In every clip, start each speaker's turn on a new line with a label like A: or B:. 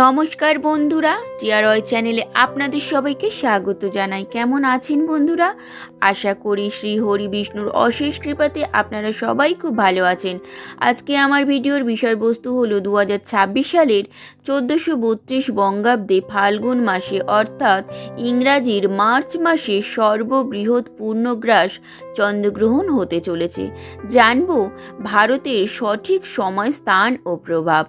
A: নমস্কার বন্ধুরা, টিআরওয়াই চ্যানেলে আপনাদের সবাইকে স্বাগত জানাই। কেমন আছেন বন্ধুরা? আশা করি শ্রী হরি বিষ্ণুর অশেষ কৃপাতে আপনারা সবাই খুব ভালো আছেন। আজকে আমার ভিডিওর বিষয়বস্তু হলো 2026 সালের 1432 বঙ্গাব্দে ফাল্গুন মাসে অর্থাৎ ইংরাজির মার্চ মাসে সর্ববৃহৎ পূর্ণগ্রাস চন্দ্রগ্রহণ হতে চলেছে। জানব ভারতের সঠিক সময়, স্থান ও প্রভাব।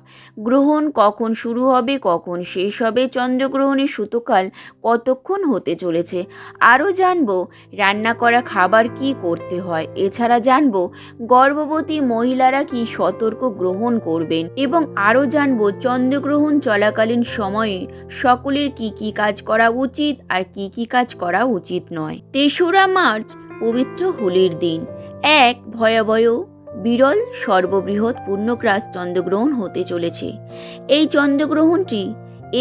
A: গ্রহণ কখন শুরু হবে, কখন শেষ হবে, চন্দ্রগ্রহণের সূতকাল কতক্ষণ হতে চলেছে। আরও জানব রান্না করা খাবার কি করতে হয়। এছাড়া জানব গর্ভবতী মহিলারা কি সতর্ক গ্রহণ করবেন এবং আরও জানব চন্দ্রগ্রহণ চলাকালীন সময়ে সকলের কি কি কাজ করা উচিত আর কি কি কাজ করা উচিত নয়। 3রা মার্চ পবিত্র হোলির দিন। এক ভয়াবহ বিরল সর্ববৃহৎ পূর্ণগ্রাস চন্দ্রগ্রহণ হতে চলেছে। এই চন্দ্রগ্রহণটি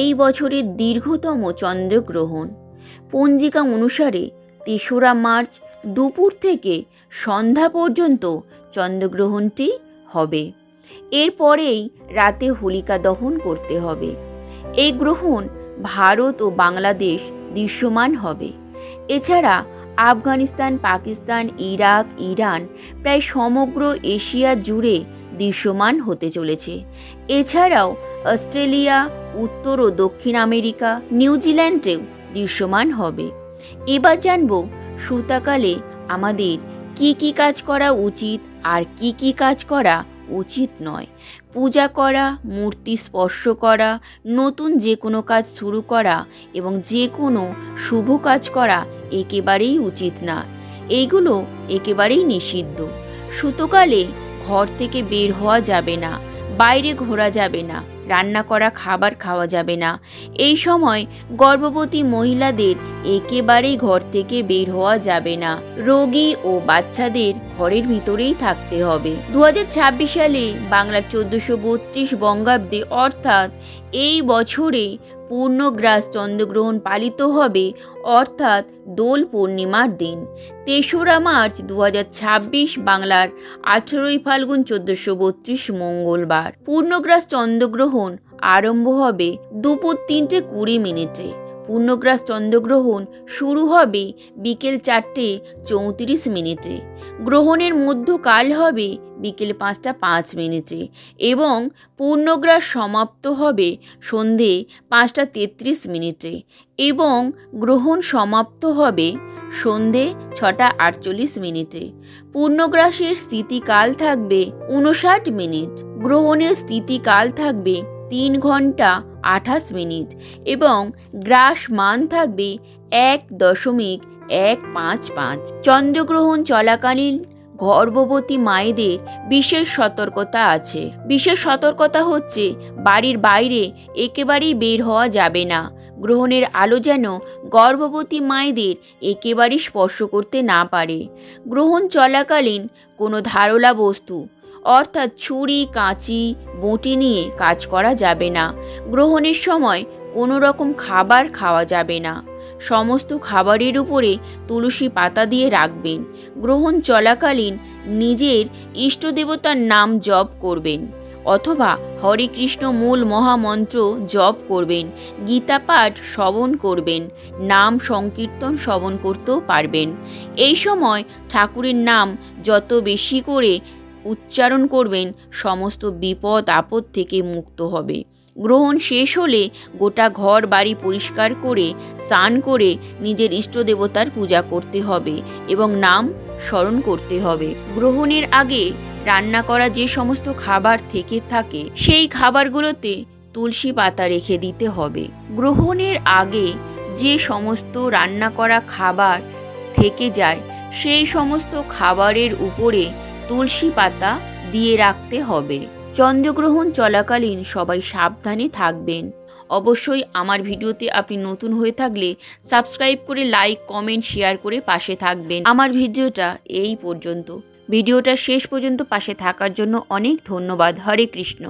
A: এই বছরের দীর্ঘতম চন্দ্রগ্রহণ। পঞ্জিকা অনুসারে 3রা মার্চ দুপুর থেকে সন্ধ্যা পর্যন্ত চন্দ্রগ্রহণটি হবে। এরপরেই রাতে হোলিকা দহন করতে হবে। এই গ্রহণ ভারত ও বাংলাদেশ দৃশ্যমান হবে। এছাড়া আফগানিস্তান, পাকিস্তান, ইরাক, ইরান প্রায় সমগ্র এশিয়া জুড়ে দৃশ্যমান হতে চলেছে। এছাড়াও অস্ট্রেলিয়া, উত্তর ও দক্ষিণ আমেরিকা, নিউজিল্যান্ডেও দৃশ্যমান হবে। এবার জানব শীতকালে আমাদের কি কি কাজ করা উচিত আর কি কি কাজ করা উচিত নয়। পূজা করা, মূর্তি স্পর্শ করা, নতুন যে কোনো কাজ শুরু করা এবং যে কোনো শুভ কাজ করা একেবারেই উচিত না। এইগুলো একেবারেই নিষিদ্ধ। শীতকালে ঘর থেকে বের হওয়া যাবে না, বাইরে ঘোরা যাবে না, রান্না করা খাবার খাওয়া যাবে না। এই সময় গর্ভবতী মহিলাদের একেবারেই ঘর থেকে বের হওয়া যাবে না। রোগী ও বাচ্চাদের ঘরের ভিতরেই থাকতে হবে। 2026 সালে বাংলার 1432 বঙ্গাব্দে অর্থাৎ এই বছরে পূর্ণগ্রাস চন্দ্রগ্রহণ পালিত হবে, অর্থাৎ দোল পূর্ণিমার দিন। 3রা মার্চ 2026 বাংলার 18ই ফাল্গুন 1432 মঙ্গলবার। পূর্ণগ্রাস চন্দ্রগ্রহণ আরম্ভ হবে দুপুর 3:20 মিনিটে। পূর্ণগ্রাস চন্দ্রগ্রহণ শুরু হবে বিকেল 4:34 মিনিটে। গ্রহণের মধ্যকাল হবে বিকেল 5:05 মিনিটে এবং পূর্ণগ্রাস সমাপ্ত হবে সন্ধে 5:33 মিনিটে এবং গ্রহণ সমাপ্ত হবে সন্ধে 6:48 মিনিটে। পূর্ণগ্রাসের স্থিতিকাল থাকবে 59 মিনিট। গ্রহণের স্থিতিকাল থাকবে 3 ঘন্টা 28 মিনিট এবং গ্রাস মান থাকবে 1.155। চন্দ্রগ্রহণ চলাকালীন গর্ভবতী মায়েদের বিশেষ সতর্কতা আছে। বিশেষ সতর্কতা হচ্ছে বাড়ির বাইরে একেবারেই বের হওয়া যাবে না। গ্রহণের আলো যেন গর্ভবতী মায়েদের একেবারেই স্পর্শ করতে না পারে। গ্রহণ চলাকালীন কোনো ধারালো বস্তু অর্থাৎ ছুরি, কাঁচি, বঁটি নিয়ে কাজ করা যাবে না। গ্রহণের সময় কোনো রকম খাবার খাওয়া যাবে না। সমস্ত খাবারের উপরে তুলসী পাতা দিয়ে রাখবেন। গ্রহণ চলাকালীন নিজের ইষ্টদেবতার নাম জপ করবেন অথবা হরে কৃষ্ণ মূল মহামন্ত্র জপ করবেন। গীতা পাঠ শ্রবণ করবেন। নাম সংকীর্তন শ্রবণ করতেও পারবেন। এই সময় ঠাকুরের নাম যত বেশি করে উচ্চারণ করবেন সমস্ত বিপদ আপদ থেকে মুক্ত হবে। গ্রহণ শেষ হলে গোটা ঘর বাড়ি পরিষ্কার করে স্নান করে নিজের ইষ্টদেবতার পূজা করতে হবে এবং নাম স্মরণ করতে হবে। গ্রহণের আগে রান্না করা যে সমস্ত খাবার থেকে থাকে সেই খাবারগুলোতে তুলসী পাতা রেখে দিতে হবে। গ্রহণের আগে যে সমস্ত রান্না করা খাবার থেকে যায় সেই সমস্ত খাবারের উপরে তুলসী পাতা দিয়ে রাখতে হবে। চন্দ্রগ্রহণ চলাকালীন সবাই সাবধানে থাকবেন। অবশ্যই আমার ভিডিওতে আপনি নতুন হয়ে থাকলে সাবস্ক্রাইব করে লাইক, কমেন্ট, শেয়ার করে পাশে থাকবেন। আমার ভিডিওটা এই পর্যন্ত। ভিডিওটা শেষ পর্যন্ত পাশে থাকার জন্য অনেক ধন্যবাদ। হরে কৃষ্ণ।